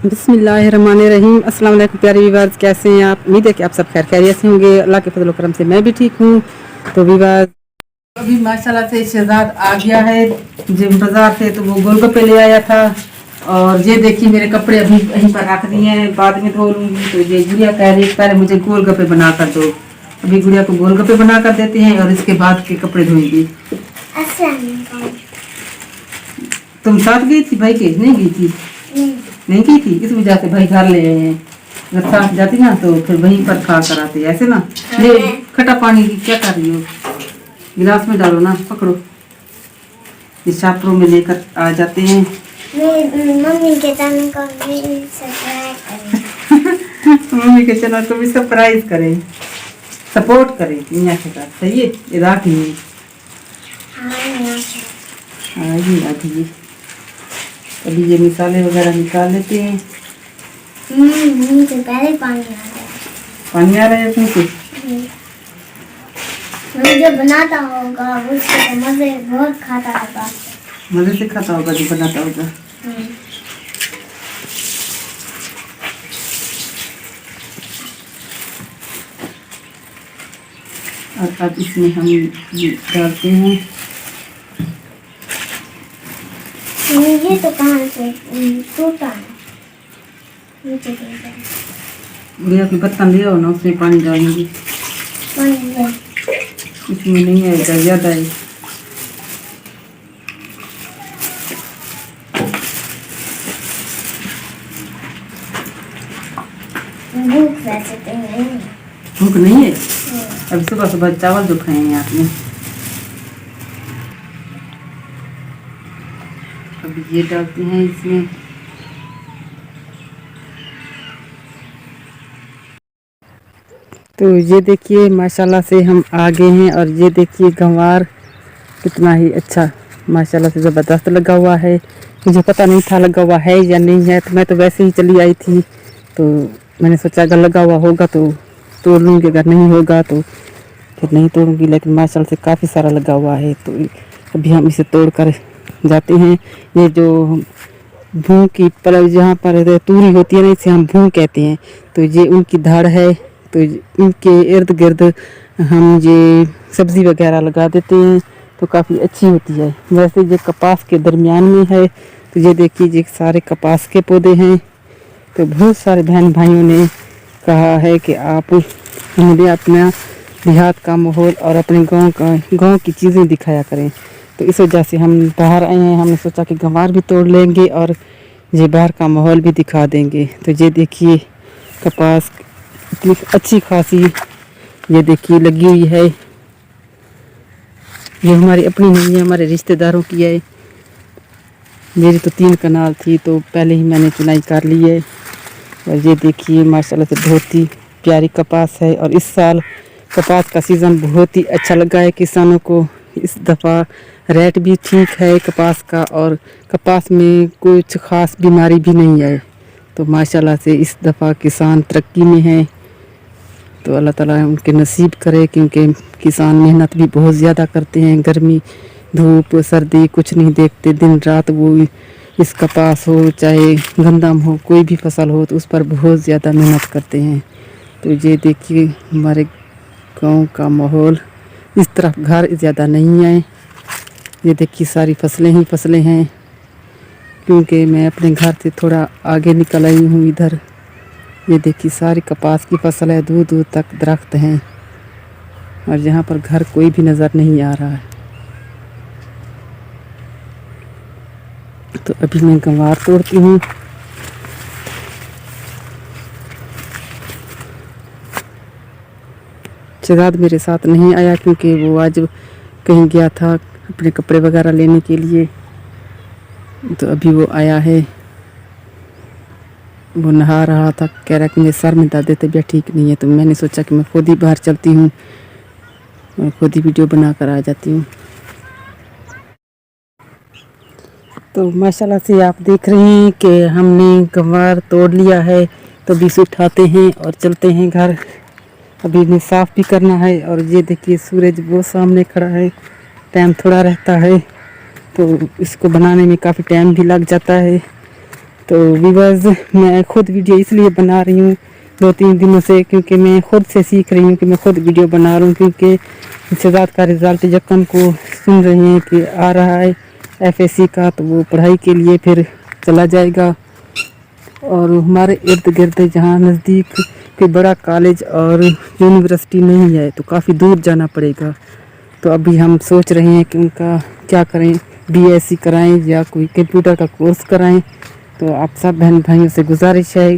बिस्मिल्लाहिर्रहमानिर्रहीम। अस्सलाम वालेकुम प्यारे व्यूअर्स, कैसे हैं आप? उम्मीद है कि आप सब खैर खैरियत से होंगे। अल्लाह के फजल करम से मैं भी ठीक हूँ। तो व्यूअर्स, अभी माशाल्लाह से शहजाद आ गया है जिम बाजार से, तो वो गोलगप्पे ले आया था। और ये देखिए मेरे कपड़े अभी यहीं पर रख दिए हैं, बाद में धो लूँगी। तो ये गुड़िया कह रही है पहले मुझे गोलगप्पे बना कर दो। अभी गुड़िया को गोलगप्पे बना कर देते हैं और इसके बाद के कपड़े धोएंगी। तुम साथ गई थी भाई के? नहीं गई थी? नहीं की थी, इस वजह से भाई घर ले आए हैं। अगर साथ जाती ना तो फिर वहीं पर खा कर आते ऐसे ना। ले खट्टा पानी की क्या कर रही हो? गिलास में डालो ना, पकड़ो। इस शापरों में लेकर आ जाते हैं। मम्मी के चैनल को भी सब्सक्राइब करें। मम्मी के चैनल को भी सरप्राइज करें, सपोर्ट करें मियाँ के साथ। सही है, इधर की हाँ ये आती। अभी ये मिसाले वगैरह निकाल लेते हैं। तो पहले पानी आ गया। पानी आ रहा है उसमें से? जो बनाता होगा उसको तो मजे बहुत खाता होगा। मजे से खाता होगा जो बनाता होगा। और अब इसमें हम डालते हैं। ये तो कहाँ से टूटा है? भैया की बर्तन ले आओ ना, उसमें पानी डालेंगे। इसमें नहीं आएगा, ज़्यादा है। भूख वैसे तो नहीं है। भूख नहीं है? अभी सुबह सुबह चावल जो खाए हैं आपने। अभी ये डालते हैं इसमें। तो ये देखिए माशाल्लाह से हम आ गए हैं। और ये देखिए गंवार कितना ही अच्छा माशाल्लाह से ज़बरदस्त लगा हुआ है। मुझे पता नहीं था लगा हुआ है या नहीं है, तो मैं तो वैसे ही चली आई थी। तो मैंने सोचा अगर लगा हुआ होगा तो तोड़ लूँगी, अगर नहीं होगा तो फिर नहीं तोड़ूँगी। लेकिन माशाल्लाह से काफ़ी सारा लगा हुआ है। तो अभी हम इसे तोड़ कर जाते हैं। ये जो भूँ की पल जहाँ पर तूरी होती है ना, इसे हम भूँ कहते हैं। तो ये उनकी धड़ है। तो इनके इर्द गिर्द हम ये सब्ज़ी वगैरह लगा देते हैं तो काफ़ी अच्छी होती है। वैसे ये कपास के दरमियान में है। तो ये देखिए ये सारे कपास के पौधे हैं। तो बहुत सारे बहन भाइयों ने कहा है कि आप हमें अपना देहात का माहौल और अपने गांव की चीज़ें दिखाया करें। तो इस वजह से हम बाहर आए हैं। हमने सोचा कि गंवार भी तोड़ लेंगे और ये बाहर का माहौल भी दिखा देंगे। तो ये देखिए कपास इतनी अच्छी खासी ये देखिए लगी हुई है। ये हमारी अपनी नहीं है, हमारे रिश्तेदारों की है। मेरी तो 3 कनाल थी तो पहले ही मैंने चुनाई कर ली है। और ये देखिए माशाल्लाह से बहुत ही प्यारी कपास है। और इस साल कपास का सीज़न बहुत ही अच्छा लगा है किसानों को। इस दफ़ा रेट भी ठीक है कपास का, और कपास में कुछ ख़ास बीमारी भी नहीं है। तो माशाल्लाह से इस दफ़ा किसान तरक्की में है। तो अल्लाह ताला उनके नसीब करे, क्योंकि किसान मेहनत भी बहुत ज़्यादा करते हैं। गर्मी धूप सर्दी कुछ नहीं देखते, दिन रात वो इस कपास हो चाहे गंदम हो कोई भी फसल हो तो उस पर बहुत ज़्यादा मेहनत करते हैं। तो ये देखिए हमारे गांव का माहौल। इस तरफ घर ज़्यादा नहीं है। ये देखिए सारी फसलें ही फसलें हैं, क्योंकि मैं अपने घर से थोड़ा आगे निकल आई हूँ इधर। ये देखिए सारी कपास की फसल है, दूर दूर तक दरख्त हैं। और यहाँ पर घर कोई भी नज़र नहीं आ रहा है। तो अभी मैं गंवार तोड़ती हूँ। शहजाद मेरे साथ नहीं आया क्योंकि वो आज कहीं गया था अपने कपड़े वगैरह लेने के लिए। तो अभी वो आया है, वो नहा रहा था, कह रहा कि मेरे सर में दर्द है, तबीयत ठीक नहीं है। तो मैंने सोचा कि मैं खुद ही बाहर चलती हूँ और खुद ही वीडियो बना कर आ जाती हूँ। तो माशाल्लाह से आप देख रहे हैं कि हमने गंवार तोड़ लिया है। तो अभी इसे उठाते हैं और चलते हैं घर। अभी इन्हें साफ़ भी करना है। और ये देखिए सूरज वो सामने खड़ा है, टाइम थोड़ा रहता है तो इसको बनाने में काफ़ी टाइम भी लग जाता है। तो व्यूअर्स, मैं खुद वीडियो इसलिए बना रही हूँ 2-3 दिनों से, क्योंकि मैं खुद से सीख रही हूँ कि मैं खुद वीडियो बना रहा हूँ। क्योंकि शहजाद का रिज़ल्ट जक्कन को सुन रहे हैं कि आ रहा है FSC का, तो वो पढ़ाई के लिए फिर चला जाएगा। और हमारे इर्द गिर्द जहाँ नज़दीक कोई बड़ा कॉलेज और यूनिवर्सिटी नहीं है, तो काफ़ी दूर जाना पड़ेगा। तो अभी हम सोच रहे हैं कि उनका क्या करें, BSc कराएं या कोई कंप्यूटर का कोर्स कराएं। तो आप सब बहन भाइयों से गुजारिश है,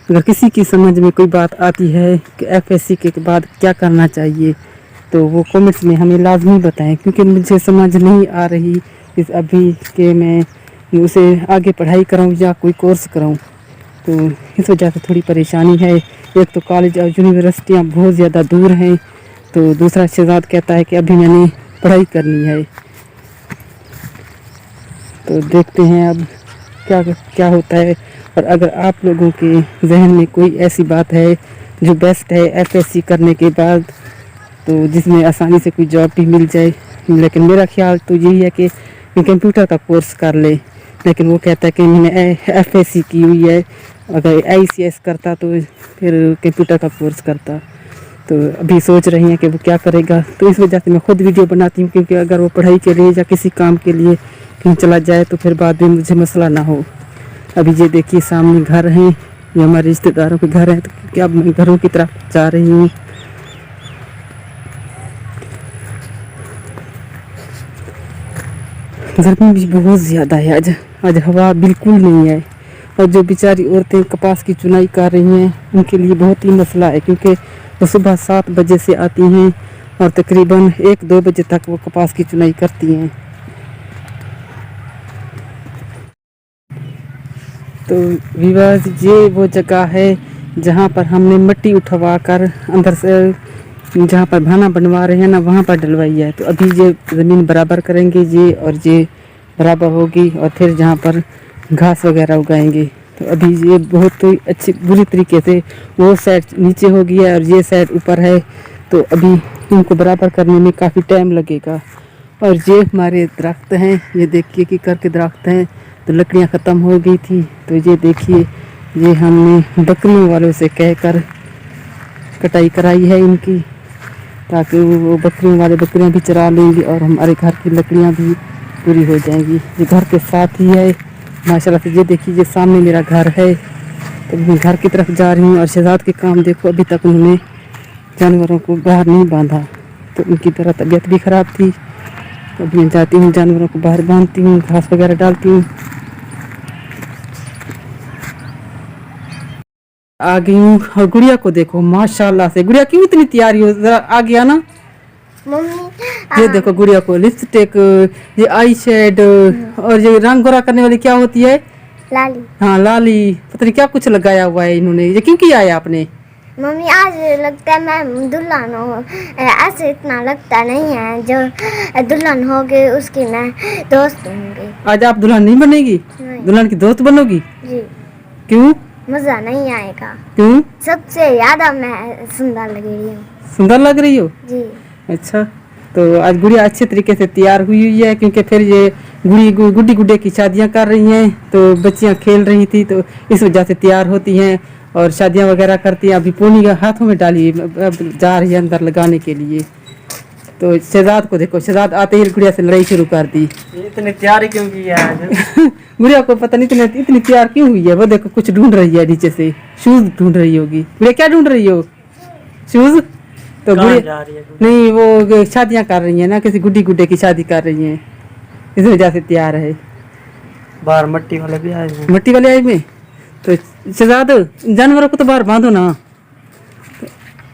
अगर किसी की समझ में कोई बात आती है कि FSc के बाद क्या करना चाहिए, तो वो कमेंट्स में हमें लाजमी बताएं, क्योंकि मुझे समझ नहीं आ रही इस अभी कि मैं उसे आगे पढ़ाई कराऊं या कोई कोर्स कराऊं। तो इस वजह से थोड़ी परेशानी है। एक तो कॉलेज और यूनिवर्सिटियाँ बहुत ज़्यादा दूर हैं, तो दूसरा शहजाद कहता है कि अभी मैंने पढ़ाई करनी है। तो देखते हैं अब क्या क्या होता है। और अगर आप लोगों के जहन में कोई ऐसी बात है जो बेस्ट है FSc करने के बाद, तो जिसमें आसानी से कोई जॉब भी मिल जाए, लेकिन मेरा ख्याल तो यही है कि कंप्यूटर का कोर्स कर ले। लेकिन वो कहता है कि मैंने FSc की हुई है, अगर ICS करता तो फिर कंप्यूटर का कोर्स करता। तो अभी सोच रही हैं कि वो क्या करेगा। तो इस वजह से मैं खुद वीडियो बनाती हूँ, क्योंकि अगर वो पढ़ाई के लिए या किसी काम के लिए कहीं चला जाए तो फिर बाद में मुझे मसला ना हो। अभी ये देखिए सामने घर हैं, ये हमारे रिश्तेदारों के घर हैं, तो क्या मैं घरों की तरफ जा रही हूँ। गर्मी भी बहुत ज़्यादा है आज हवा बिल्कुल नहीं है। और जो बेचारी औरतें कपास की चुनाई कर रही हैं, उनके लिए बहुत ही मसला है, क्योंकि वो सुबह 7 बजे से आती हैं और तकरीबन 1-2 बजे तक वो कपास की चुनाई करती हैं। तो विवास, ये वो जगह है जहाँ पर हमने मिट्टी उठवा कर अंदर से जहाँ पर भाना बनवा रहे हैं ना, वहाँ पर डलवाई है। तो अभी ये ज़मीन बराबर करेंगे ये, और ये बराबर होगी, और फिर जहाँ पर घास वगैरह उगाएंगे। तो अभी ये बहुत ही अच्छी बुरी तरीके से वो साइड नीचे हो गई है और ये साइड ऊपर है। तो अभी इनको बराबर करने में काफ़ी टाइम लगेगा। और ये हमारे दरख्त हैं, ये देखिए कि करके दरख्त हैं, तो लकड़ियाँ ख़त्म हो गई थी। तो ये देखिए, ये हमने बकरियों वालों से कहकर कटाई कराई है इनकी, ताकि वो बकरियों वाले बकरियां भी चरा लेंगी और हमारे घर की लकड़ियां भी पूरी हो जाएंगी। ये घर के साथ ही है माशाल्लाह से। ये देखिए, ये सामने मेरा घर है। तो मैं घर की तरफ जा रही हूँ। और शहजाद के काम देखो, अभी तक उन्होंने जानवरों को बाहर नहीं बांधा, तो उनकी तरह तबीयत भी ख़राब थी। तो अभी मैं जाती हूँ, जानवरों को बाहर बांधती हूँ, घास वगैरह डालती हूँ। आ गई हूँ। और गुड़िया को देखो माशाल्लाह से, गुड़िया क्यों इतनी तैयारी हो, जरा आ गया ना। मम्मी ये देखो गुड़िया को लिपस्टिक, ये आई शेड, और ये रंग गोरा करने वाली क्या होती है, लाली। हाँ लाली, पता नहीं क्या कुछ लगाया हुआ है इन्होंने। ये क्यों किया है आपने? मम्मी आज लगता है मैं दुल्हन हूँ, ऐसे इतना लगता नहीं है। जो दुल्हन होगी उसकी मैं दोस्त होंगी। आज आप दुल्हन नहीं बनेगी, दुल्हन की दोस्त बनोगी? जी। क्यों? मजा नहीं आएगा। क्यों? सबसे ज्यादा मैं सुंदर लग रही हूँ। सुंदर लग रही हो? जी। अच्छा, तो आज गुड़िया अच्छे तरीके से तैयार हुई है, क्योंकि फिर ये गुड्डी गुड्डे की शादियां कर रही हैं, तो बच्चियां खेल रही थी, तो इस वजह से तैयार होती हैं और शादियां वगैरह करती हैं। अभी पूनी हाथों में डाली, अब जा रही है अंदर लगाने के लिए। तो शहजाद को देखो, शहजाद आते ही गुड़िया से लड़ाई शुरू कर दी। इतनी तैयारी क्यों की है आज? गुड़िया को पता नहीं इतनी तैयार क्यों हुई है। वो देखो कुछ ढूंढ रही है नीचे से, शूज ढूंढ रही होगी। गुड़िया क्या ढूंढ रही हो? शूज? तो कहाँ गुड़िया जा रही है? नहीं, वो शादियां कर रही है ना, किसी गुड्डी गुड्डे की शादी कर रही हैं, इस वजह से तैयार है। बाहर मट्टी वाले भी आए हैं। मट्टी वाले आई में, तो शहजाद जानवरों को तो बाहर बांधो ना,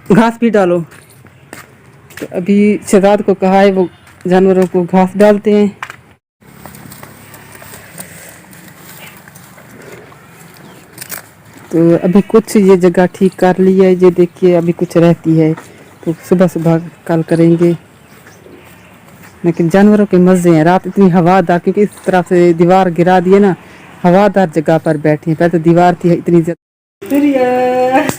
तो घास भी डालो। तो अभी शहजाद को कहा है वो जानवरों को घास डालते हैं। तो अभी कुछ ये जगह ठीक कर ली है, ये देखिए अभी कुछ रहती है, तो सुबह सुबह कल करेंगे। लेकिन जानवरों के मज़े हैं। रात इतनी हवादार, क्योंकि इस तरफ से दीवार गिरा दिए ना, हवादार जगह पर बैठी हैं। पहले तो दीवार थी इतनी ज़्यादा।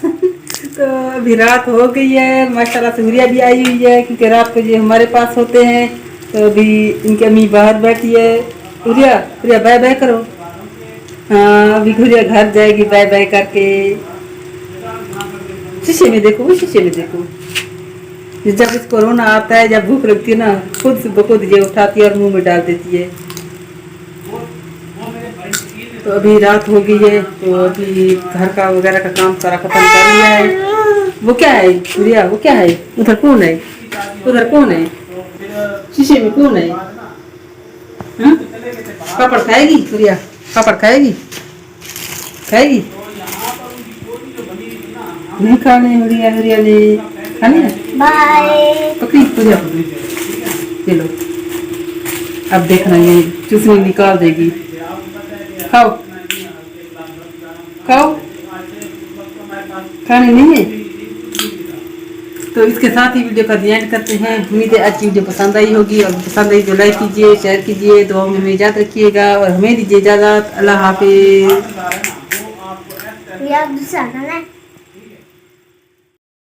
तो अभी रात हो गई है माशाल्लाह से। गुड़िया भी आई हुई है, क्योंकि रात को ये हमारे पास होते हैं। तो अभी इनकी अम्मी बाहर बैठी है। गुड़िया गुड़िया बाय बाय करो, हाँ अभी गुड़िया घर जाएगी बाय बाय करके। शीशे में देखो, वो शीशे में देखो। जब इसको रोना आता है, जब भूख लगती है ना, खुद से खुद ये उठाती है और मुंह में डाल देती है। तो अभी रात हो गई है, तो अभी घर का वगैरह का काम सारा खत्म कर लिया है। वो क्या है गुड़िया, वो क्या है? उधर कौन है? उधर कौन है? शीशे में कौन है? हाँ? पापड़ खाएगी गुड़िया? पापड़ खाएगी? खाएगी? नहीं खाने गुड़िया, गुड़िया ने खाने हैं? बाय। पकड़ी गुड़िया, चलो अब देखना ये चूसनी निकाल देगी। खाओ खाओ, खाने नहीं है। तो इसके साथ ही वीडियो का एंड करते हैं। उम्मीद है आज की वीडियो पसंद आई होगी, और पसंद आई तो लाइक कीजिए, शेयर कीजिए, दुआओं में हमें याद रखिएगा और हमें दीजिए इजाज़त। अल्लाह हाफिज़। यार दूसरा ना